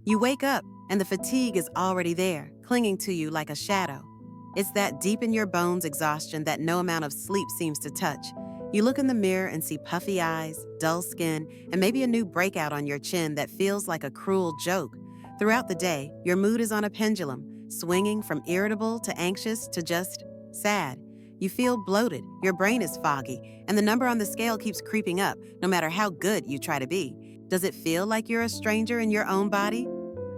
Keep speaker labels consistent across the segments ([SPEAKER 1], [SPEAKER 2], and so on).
[SPEAKER 1] You wake up, and the fatigue is already there, clinging to you like a shadow. It's that deep in your bones exhaustion that no amount of sleep seems to touch. You look in the mirror and see puffy eyes, dull skin, and maybe a new breakout on your chin that feels like a cruel joke. Throughout the day, your mood is on a pendulum, swinging from irritable to anxious to just sad. You feel bloated, your brain is foggy, and the number on the scale keeps creeping up, no matter how good you try to be. Does it feel like you're a stranger in your own body?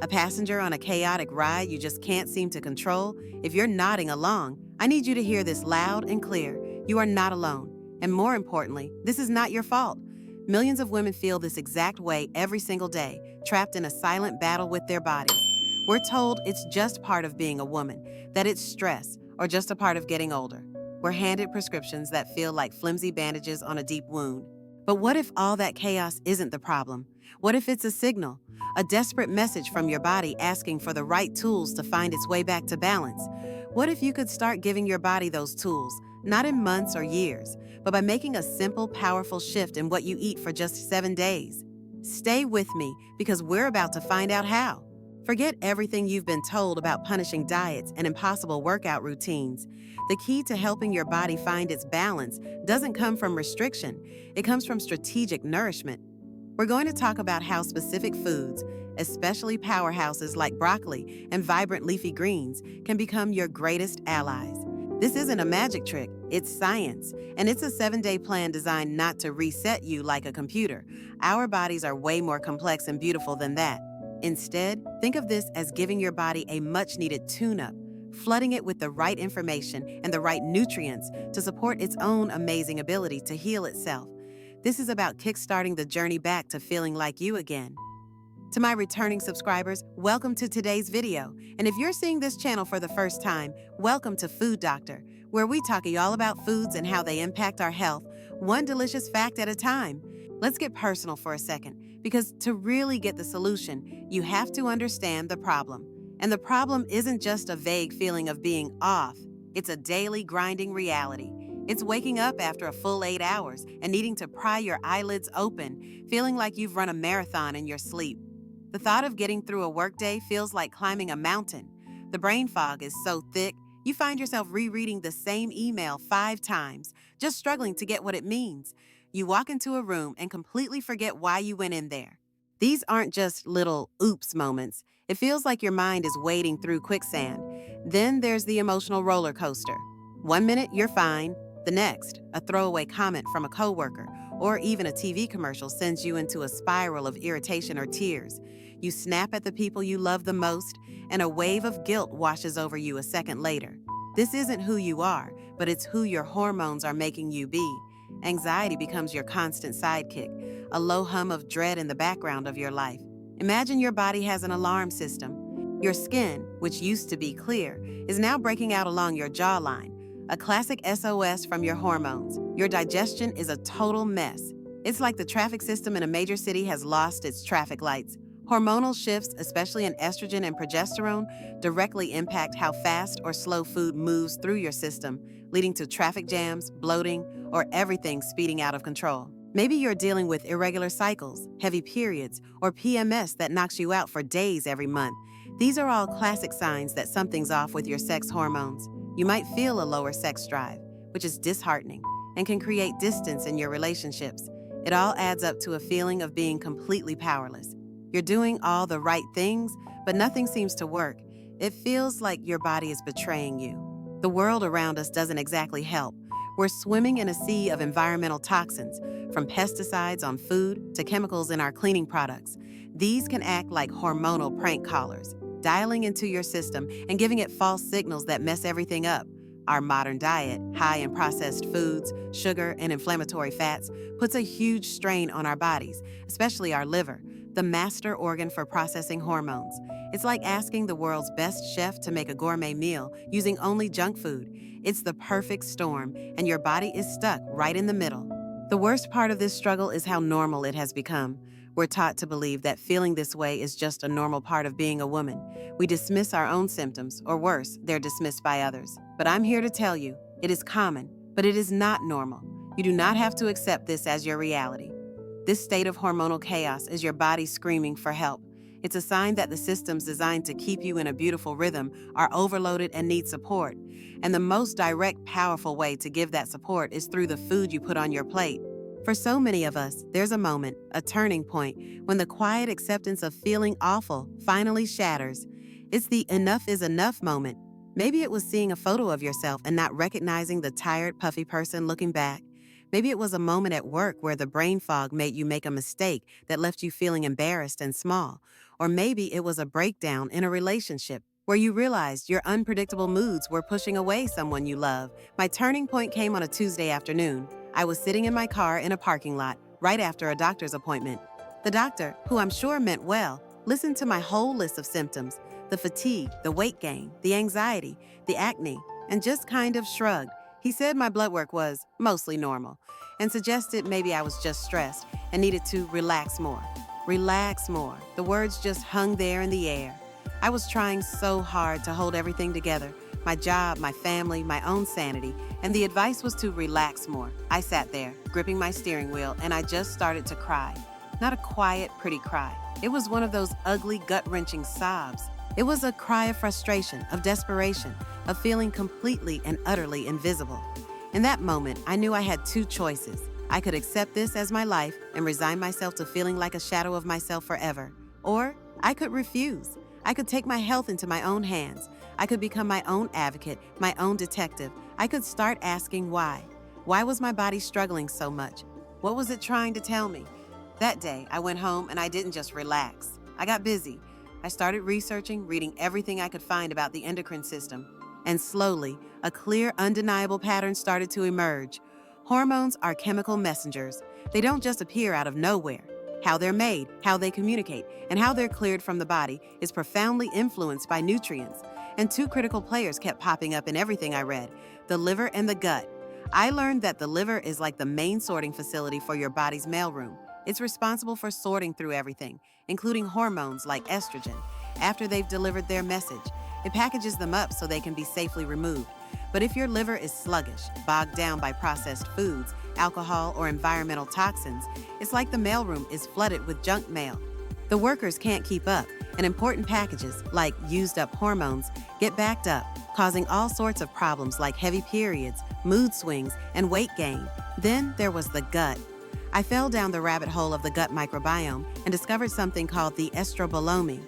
[SPEAKER 1] A passenger on a chaotic ride you just can't seem to control? If you're nodding along, I need you to hear this loud and clear. You are not alone. And more importantly, this is not your fault. Millions of women feel this exact way every single day, trapped in a silent battle with their bodies. We're told it's just part of being a woman, that it's stress, or just a part of getting older. We're handed prescriptions that feel like flimsy bandages on a deep wound. But what if all that chaos isn't the problem? What if it's a signal, a desperate message from your body asking for the right tools to find its way back to balance? What if you could start giving your body those tools, not in months or years, but by making a simple, powerful shift in what you eat for just 7 days? Stay with me, because we're about to find out how. Forget everything you've been told about punishing diets and impossible workout routines. The key to helping your body find its balance doesn't come from restriction. It comes from strategic nourishment. We're going to talk about how specific foods, especially powerhouses like broccoli and vibrant leafy greens, can become your greatest allies. This isn't a magic trick, it's science, and it's a 7-day plan designed not to reset you like a computer. Our bodies are way more complex and beautiful than that. Instead, think of this as giving your body a much-needed tune-up, flooding it with the right information and the right nutrients to support its own amazing ability to heal itself. This is about kickstarting the journey back to feeling like you again. To my returning subscribers, welcome to today's video. And if you're seeing this channel for the first time, welcome to Food Doctor, where we talk all about foods and how they impact our health, one delicious fact at a time. Let's get personal for a second, because to really get the solution, you have to understand the problem. And the problem isn't just a vague feeling of being off. It's a daily grinding reality. It's waking up after a full 8 hours and needing to pry your eyelids open, feeling like you've run a marathon in your sleep. The thought of getting through a workday feels like climbing a mountain. The brain fog is so thick, you find yourself rereading the same email 5 times, just struggling to get what it means. You walk into a room and completely forget why you went in there. These aren't just little oops moments. It feels like your mind is wading through quicksand. Then there's the emotional roller coaster. 1 minute, you're fine. The next, a throwaway comment from a coworker or even a TV commercial sends you into a spiral of irritation or tears. You snap at the people you love the most, and a wave of guilt washes over you a second later. This isn't who you are, but it's who your hormones are making you be. Anxiety becomes your constant sidekick, a low hum of dread in the background of your life. Imagine your body has an alarm system. Your skin, which used to be clear, is now breaking out along your jawline. A classic SOS from your hormones. Your digestion is a total mess. It's like the traffic system in a major city has lost its traffic lights. Hormonal shifts, especially in estrogen and progesterone, directly impact how fast or slow food moves through your system, leading to traffic jams, bloating, or everything speeding out of control. Maybe you're dealing with irregular cycles, heavy periods, or PMS that knocks you out for days every month. These are all classic signs that something's off with your sex hormones. You might feel a lower sex drive, which is disheartening and can create distance in your relationships. It all adds up to a feeling of being completely powerless. You're doing all the right things, but nothing seems to work. It feels like your body is betraying you. The world around us doesn't exactly help. We're swimming in a sea of environmental toxins, from pesticides on food to chemicals in our cleaning products. These can act like hormonal prank callers, dialing into your system and giving it false signals that mess everything up. Our modern diet, high in processed foods, sugar, and inflammatory fats, puts a huge strain on our bodies, especially our liver, the master organ for processing hormones. It's like asking the world's best chef to make a gourmet meal using only junk food. It's the perfect storm, and your body is stuck right in the middle. The worst part of this struggle is how normal it has become. We're taught to believe that feeling this way is just a normal part of being a woman. We dismiss our own symptoms, or worse, they're dismissed by others. But I'm here to tell you, it is common, but it is not normal. You do not have to accept this as your reality. This state of hormonal chaos is your body screaming for help. It's a sign that the systems designed to keep you in a beautiful rhythm are overloaded and need support. And the most direct, powerful way to give that support is through the food you put on your plate. For so many of us, there's a moment, a turning point, when the quiet acceptance of feeling awful finally shatters. It's the enough is enough moment. Maybe it was seeing a photo of yourself and not recognizing the tired, puffy person looking back. Maybe it was a moment at work where the brain fog made you make a mistake that left you feeling embarrassed and small. Or maybe it was a breakdown in a relationship where you realized your unpredictable moods were pushing away someone you love. My turning point came on a Tuesday afternoon. I was sitting in my car in a parking lot right after a doctor's appointment. The doctor, who I'm sure meant well, listened to my whole list of symptoms: the fatigue, the weight gain, the anxiety, the acne, and just kind of shrugged. He said my blood work was mostly normal and suggested maybe I was just stressed and needed to relax more. Relax more. The words just hung there in the air. I was trying so hard to hold everything together: my job, my family, my own sanity, and the advice was to relax more. I sat there, gripping my steering wheel, and I just started to cry. Not a quiet, pretty cry. It was one of those ugly, gut-wrenching sobs. It was a cry of frustration, of desperation, of feeling completely and utterly invisible. In that moment, I knew I had two choices. I could accept this as my life and resign myself to feeling like a shadow of myself forever. Or I could refuse. I could take my health into my own hands. I could become my own advocate, my own detective. I could start asking why. Why was my body struggling so much? What was it trying to tell me? That day, I went home and I didn't just relax. I got busy. I started researching, reading everything I could find about the endocrine system. And slowly, a clear, undeniable pattern started to emerge. Hormones are chemical messengers. They don't just appear out of nowhere. How they're made, how they communicate, and how they're cleared from the body is profoundly influenced by nutrients. And two critical players kept popping up in everything I read: the liver and the gut. I learned that the liver is like the main sorting facility for your body's mailroom. It's responsible for sorting through everything, including hormones like estrogen. After they've delivered their message, it packages them up so they can be safely removed. But if your liver is sluggish, bogged down by processed foods, alcohol, or environmental toxins, it's like the mailroom is flooded with junk mail. The workers can't keep up, and important packages, like used-up hormones, get backed up, causing all sorts of problems like heavy periods, mood swings, and weight gain. Then there was the gut. I fell down the rabbit hole of the gut microbiome and discovered something called the estrobolome.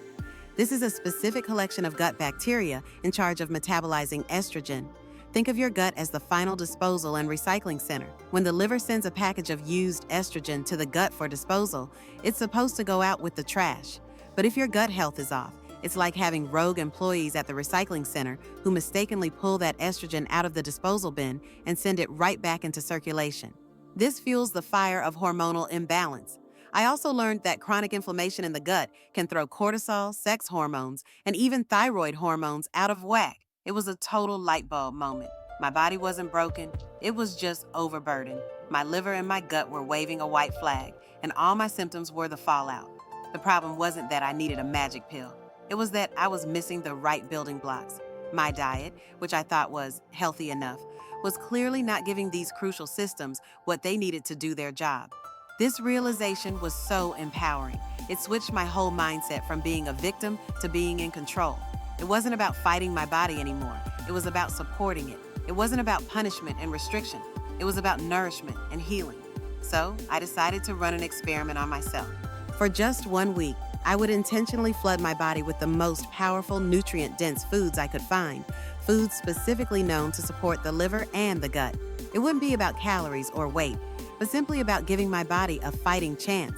[SPEAKER 1] This is a specific collection of gut bacteria in charge of metabolizing estrogen. Think of your gut as the final disposal and recycling center. When the liver sends a package of used estrogen to the gut for disposal, it's supposed to go out with the trash. But if your gut health is off, it's like having rogue employees at the recycling center who mistakenly pull that estrogen out of the disposal bin and send it right back into circulation. This fuels the fire of hormonal imbalance. I also learned that chronic inflammation in the gut can throw cortisol, sex hormones, and even thyroid hormones out of whack. It was a total light bulb moment. My body wasn't broken, it was just overburdened. My liver and my gut were waving a white flag, and all my symptoms were the fallout. The problem wasn't that I needed a magic pill. It was that I was missing the right building blocks. My diet, which I thought was healthy enough, was clearly not giving these crucial systems what they needed to do their job. This realization was so empowering. It switched my whole mindset from being a victim to being in control. It wasn't about fighting my body anymore. It was about supporting it. It wasn't about punishment and restriction. It was about nourishment and healing. So I decided to run an experiment on myself. For just 1 week, I would intentionally flood my body with the most powerful, nutrient-dense foods I could find, foods specifically known to support the liver and the gut. It wouldn't be about calories or weight, but simply about giving my body a fighting chance.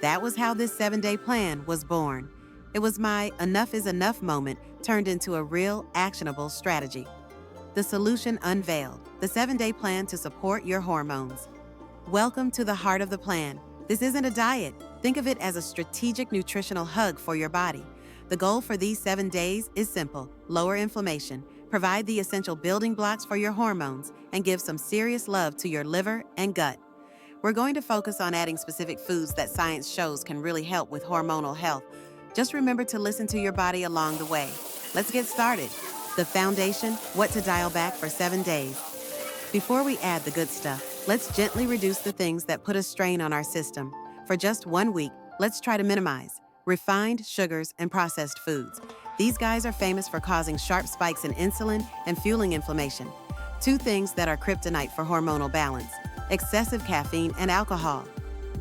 [SPEAKER 1] That was how this 7-day plan was born. It was my enough is enough moment turned into a real, actionable strategy. The solution unveiled, the 7-day plan to support your hormones. Welcome to the heart of the plan. This isn't a diet. Think of it as a strategic nutritional hug for your body. The goal for these 7 days is simple: lower inflammation, provide the essential building blocks for your hormones, and give some serious love to your liver and gut. We're going to focus on adding specific foods that science shows can really help with hormonal health. Just remember to listen to your body along the way. Let's get started. The foundation: what to dial back for 7 days. Before we add the good stuff, let's gently reduce the things that put a strain on our system. For just 1 week, let's try to minimize. Refined sugars and processed foods. These guys are famous for causing sharp spikes in insulin and fueling inflammation. Two things that are kryptonite for hormonal balance: excessive caffeine and alcohol.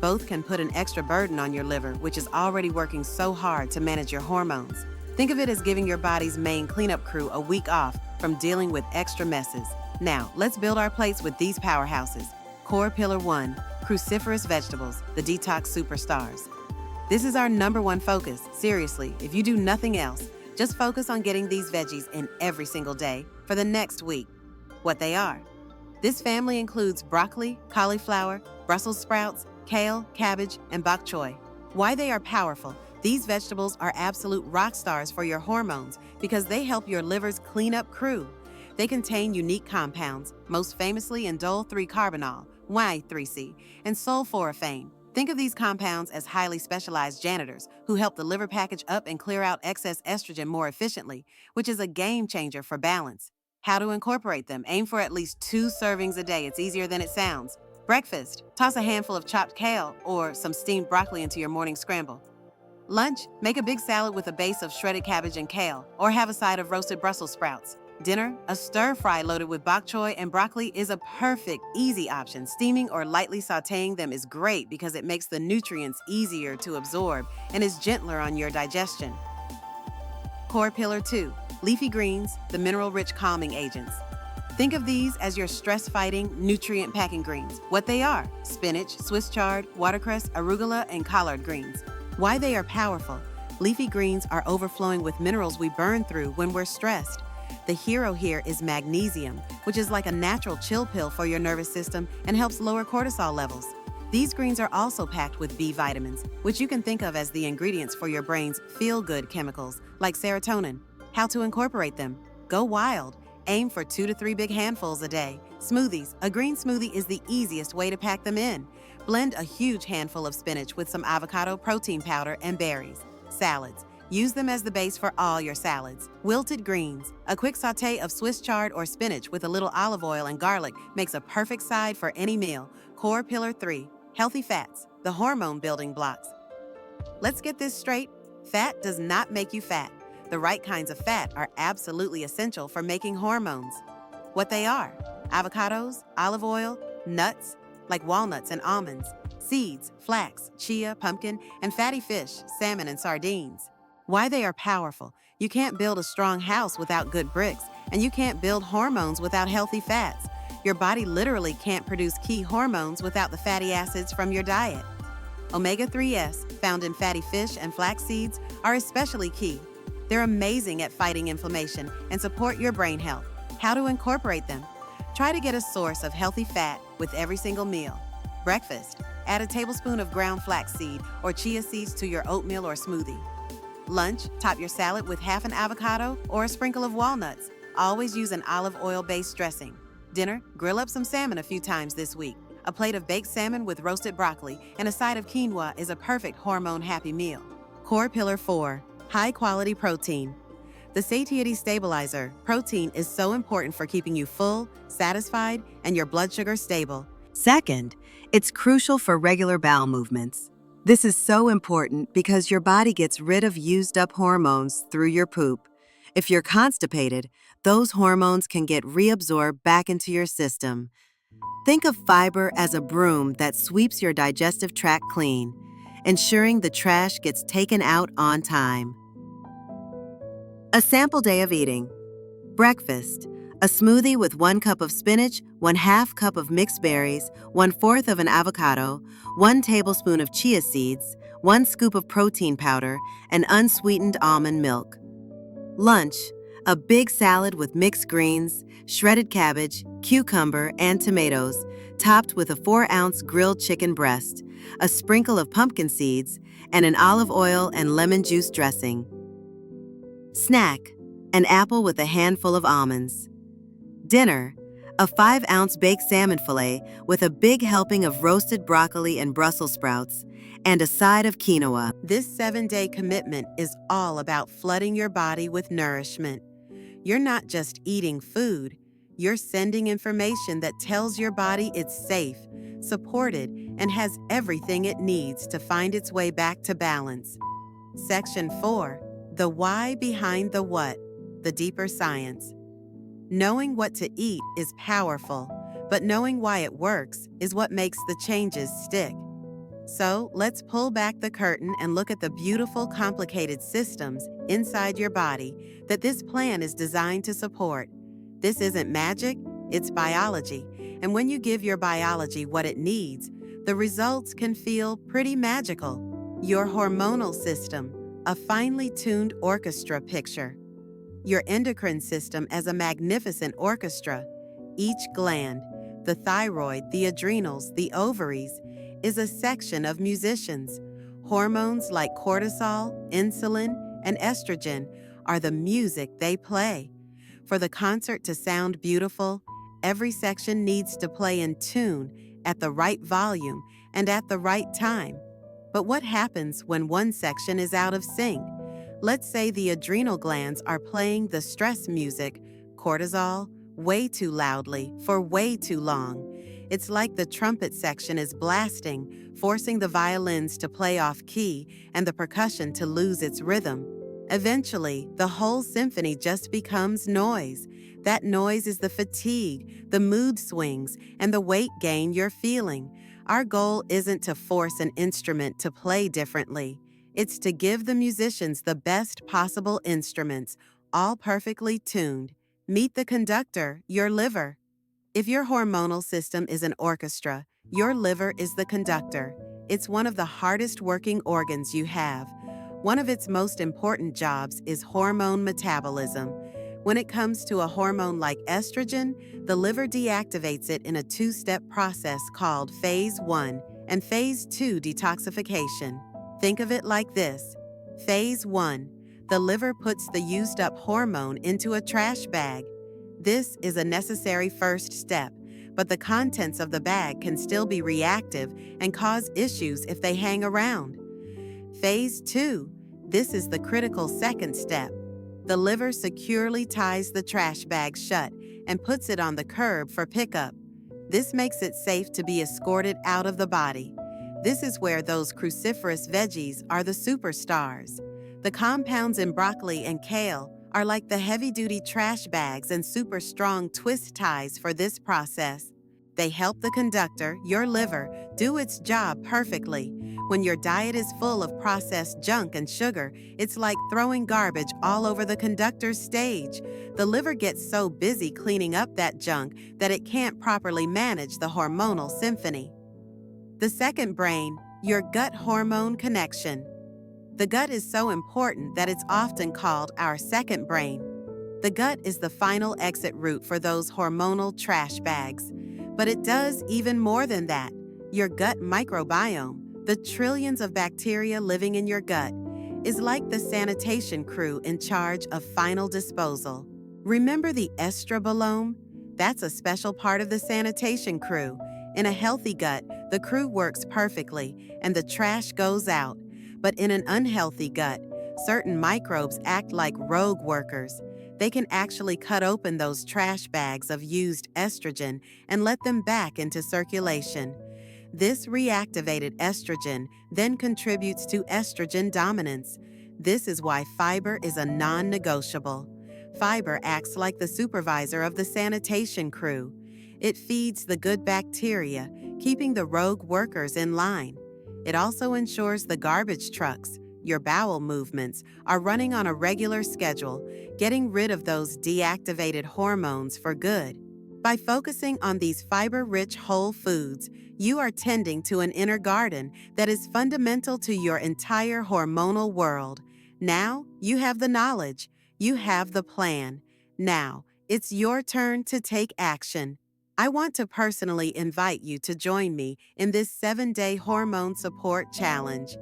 [SPEAKER 1] Both can put an extra burden on your liver, which is already working so hard to manage your hormones. Think of it as giving your body's main cleanup crew a week off from dealing with extra messes. Now, let's build our plates with these powerhouses. Core Pillar 1, cruciferous vegetables, the detox superstars. This is our #1 focus. Seriously, if you do nothing else, just focus on getting these veggies in every single day for the next week. What they are. This family includes broccoli, cauliflower, Brussels sprouts, kale, cabbage, and bok choy. Why they are powerful. These vegetables are absolute rock stars for your hormones because they help your liver's cleanup crew. They contain unique compounds, most famously indole 3-carbinol, Y3C, and sulforaphane. Think of these compounds as highly specialized janitors who help the liver package up and clear out excess estrogen more efficiently, which is a game changer for balance. How to incorporate them. Aim for at least 2 servings a day. It's easier than it sounds. Breakfast. Toss a handful of chopped kale or some steamed broccoli into your morning scramble. Lunch. Make a big salad with a base of shredded cabbage and kale, or have a side of roasted Brussels sprouts. Dinner. A stir-fry loaded with bok choy and broccoli is a perfect, easy option. Steaming or lightly sautéing them is great because it makes the nutrients easier to absorb and is gentler on your digestion. Core Pillar 2. Leafy greens, the mineral-rich calming agents. Think of these as your stress-fighting, nutrient-packing greens. What they are: spinach, Swiss chard, watercress, arugula, and collard greens. Why they are powerful. Leafy greens are overflowing with minerals we burn through when we're stressed. The hero here is magnesium, which is like a natural chill pill for your nervous system and helps lower cortisol levels. These greens are also packed with B vitamins, which you can think of as the ingredients for your brain's feel-good chemicals, like serotonin. How to incorporate them. Go wild. Aim for 2 to 3 big handfuls a day. Smoothies. A green smoothie is the easiest way to pack them in. Blend a huge handful of spinach with some avocado protein powder and berries. Salads. Use them as the base for all your salads. Wilted greens. A quick sauté of Swiss chard or spinach with a little olive oil and garlic makes a perfect side for any meal. Core Pillar 3. Healthy fats, the hormone building blocks. Let's get this straight. Fat does not make you fat. The right kinds of fat are absolutely essential for making hormones. What they are: avocados, olive oil, nuts, like walnuts and almonds, seeds, flax, chia, pumpkin, and fatty fish, salmon and sardines. Why they are powerful. You can't build a strong house without good bricks, and you can't build hormones without healthy fats. Your body literally can't produce key hormones without the fatty acids from your diet. Omega-3s, found in fatty fish and flax seeds, are especially key. They're amazing at fighting inflammation and support your brain health. How to incorporate them. Try to get a source of healthy fat with every single meal. Breakfast. Add a tablespoon of ground flaxseed or chia seeds to your oatmeal or smoothie. Lunch. Top your salad with half an avocado or a sprinkle of walnuts. Always use an olive oil-based dressing. Dinner. Grill up some salmon a few times this week. A plate of baked salmon with roasted broccoli and a side of quinoa is a perfect hormone-happy meal. Core Pillar 4. High-quality protein. The satiety stabilizer, protein, is so important for keeping you full, satisfied, and your blood sugar stable.
[SPEAKER 2] Second, it's crucial for regular bowel movements. This is so important because your body gets rid of used-up hormones through your poop. If you're constipated, those hormones can get reabsorbed back into your system. Think of fiber as a broom that sweeps your digestive tract clean, ensuring the trash gets taken out on time. A sample day of eating. Breakfast. A smoothie with 1 cup of spinach, 1/2 cup of mixed berries, 1/4 of an avocado, 1 tablespoon of chia seeds, 1 scoop of protein powder, and unsweetened almond milk. Lunch. A big salad with mixed greens, shredded cabbage, cucumber, and tomatoes, topped with a 4-ounce grilled chicken breast, a sprinkle of pumpkin seeds, and an olive oil and lemon juice dressing. Snack. An apple with a handful of almonds. Dinner. A 5-ounce baked salmon fillet with a big helping of roasted broccoli and Brussels sprouts, and a side of quinoa.
[SPEAKER 1] This 7-day commitment is all about flooding your body with nourishment. You're not just eating food, you're sending information that tells your body it's safe, supported, and has everything it needs to find its way back to balance. Section 4, the why behind the what, the deeper science. Knowing what to eat is powerful, but knowing why it works is what makes the changes stick. So let's pull back the curtain and look at the beautiful, complicated systems inside your body that this plan is designed to support. This isn't magic, it's biology. And when you give your biology what it needs, the results can feel pretty magical. Your hormonal system, a finely tuned orchestra picture. Your endocrine system as a magnificent orchestra. Each gland, the thyroid, the adrenals, the ovaries, is a section of musicians. Hormones like cortisol, insulin, and estrogen are the music they play. For the concert to sound beautiful, every section needs to play in tune, at the right volume, and at the right time. But what happens when one section is out of sync? Let's say the adrenal glands are playing the stress music, cortisol, way too loudly for way too long. It's like the trumpet section is blasting, forcing the violins to play off key and the percussion to lose its rhythm. Eventually, the whole symphony just becomes noise. That noise is the fatigue, the mood swings, and the weight gain you're feeling. Our goal isn't to force an instrument to play differently. It's to give the musicians the best possible instruments, all perfectly tuned. Meet the conductor, your liver. If your hormonal system is an orchestra, your liver is the conductor. It's one of the hardest working organs you have. One of its most important jobs is hormone metabolism. When it comes to a hormone like estrogen, the liver deactivates it in a two-step process called Phase 1 and Phase 2 detoxification. Think of it like this. Phase 1, the liver puts the used-up hormone into a trash bag. This is a necessary first step, but the contents of the bag can still be reactive and cause issues if they hang around. Phase 2, this is the critical second step. The liver securely ties the trash bag shut and puts it on the curb for pickup. This makes it safe to be escorted out of the body. This is where those cruciferous veggies are the superstars. The compounds in broccoli and kale are like the heavy-duty trash bags and super strong twist ties for this process. They help the conductor, your liver, do its job perfectly. When your diet is full of processed junk and sugar, it's like throwing garbage all over the conductor's stage. The liver gets so busy cleaning up that junk that it can't properly manage the hormonal symphony. The second brain, your gut hormone connection. The gut is so important that it's often called our second brain. The gut is the final exit route for those hormonal trash bags. But it does even more than that. Your gut microbiome, the trillions of bacteria living in your gut, is like the sanitation crew in charge of final disposal. Remember the estrobolome? That's a special part of the sanitation crew. In a healthy gut, the crew works perfectly and the trash goes out. But in an unhealthy gut, certain microbes act like rogue workers. They can actually cut open those trash bags of used estrogen and let them back into circulation. This reactivated estrogen then contributes to estrogen dominance. This is why fiber is a non-negotiable. Fiber acts like the supervisor of the sanitation crew. It feeds the good bacteria, keeping the rogue workers in line. It also ensures the garbage trucks, your bowel movements, are running on a regular schedule, getting rid of those deactivated hormones for good. By focusing on these fiber-rich whole foods, you are tending to an inner garden that is fundamental to your entire hormonal world. Now, you have the knowledge. You have the plan. Now, it's your turn to take action. I want to personally invite you to join me in this 7-day hormone support challenge.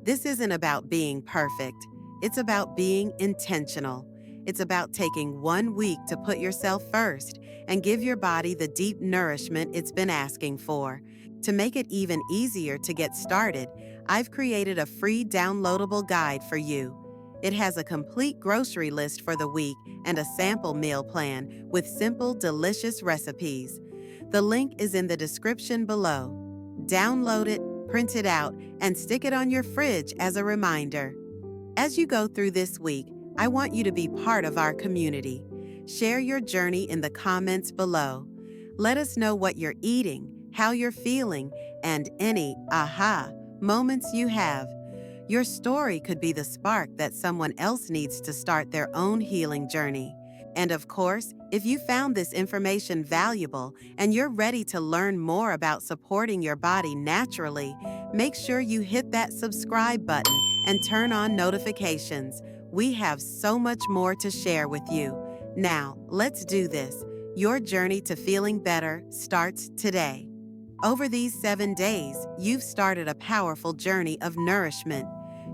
[SPEAKER 1] This isn't about being perfect. It's about being intentional. It's about taking 1 week to put yourself first and give your body the deep nourishment it's been asking for. To make it even easier to get started, I've created a free downloadable guide for you. It has a complete grocery list for the week and a sample meal plan with simple, delicious recipes. The link is in the description below. Download it, print it out, and stick it on your fridge as a reminder. As you go through this week, I want you to be part of our community. Share your journey in the comments below. Let us know what you're eating, how you're feeling, and any aha moments you have. Your story could be the spark that someone else needs to start their own healing journey. And of course, if you found this information valuable and you're ready to learn more about supporting your body naturally, make sure you hit that subscribe button and turn on notifications. We have so much more to share with you. Now, let's do this. Your journey to feeling better starts today. Over these 7 days, you've started a powerful journey of nourishment.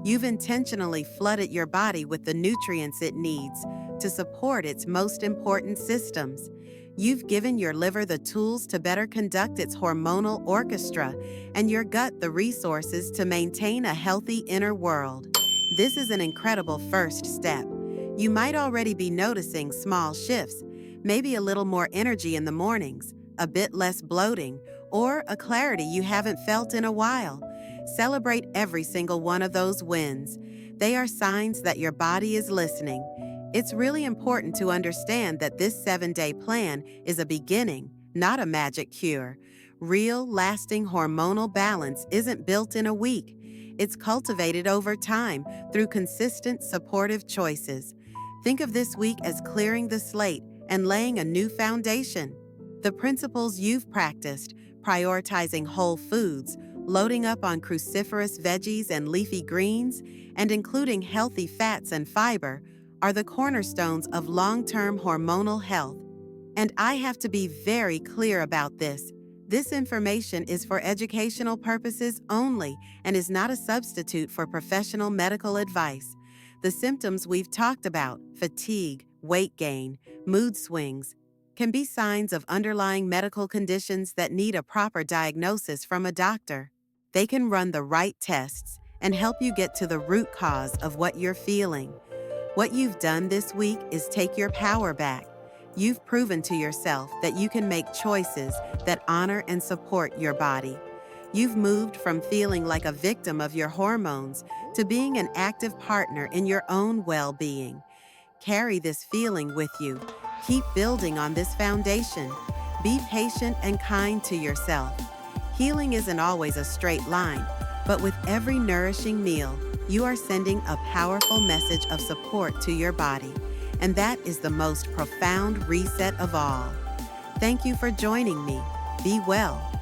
[SPEAKER 1] You've intentionally flooded your body with the nutrients it needs to support its most important systems. You've given your liver the tools to better conduct its hormonal orchestra and your gut the resources to maintain a healthy inner world. This is an incredible first step. You might already be noticing small shifts, maybe a little more energy in the mornings, a bit less bloating, or a clarity you haven't felt in a while. Celebrate every single one of those wins. They are signs that your body is listening. It's really important to understand that this 7-day plan is a beginning, not a magic cure. Real, lasting hormonal balance isn't built in a week. It's cultivated over time through consistent, supportive choices. Think of this week as clearing the slate and laying a new foundation. The principles you've practiced, prioritizing whole foods, loading up on cruciferous veggies and leafy greens, and including healthy fats and fiber, are the cornerstones of long-term hormonal health. And I have to be very clear about this. This information is for educational purposes only and is not a substitute for professional medical advice. The symptoms we've talked about, fatigue, weight gain, mood swings, can be signs of underlying medical conditions that need a proper diagnosis from a doctor. They can run the right tests and help you get to the root cause of what you're feeling. What you've done this week is take your power back. You've proven to yourself that you can make choices that honor and support your body. You've moved from feeling like a victim of your hormones to being an active partner in your own well-being. Carry this feeling with you. Keep building on this foundation. Be patient and kind to yourself. Healing isn't always a straight line, but with every nourishing meal, you are sending a powerful message of support to your body. And that is the most profound reset of all. Thank you for joining me. Be well.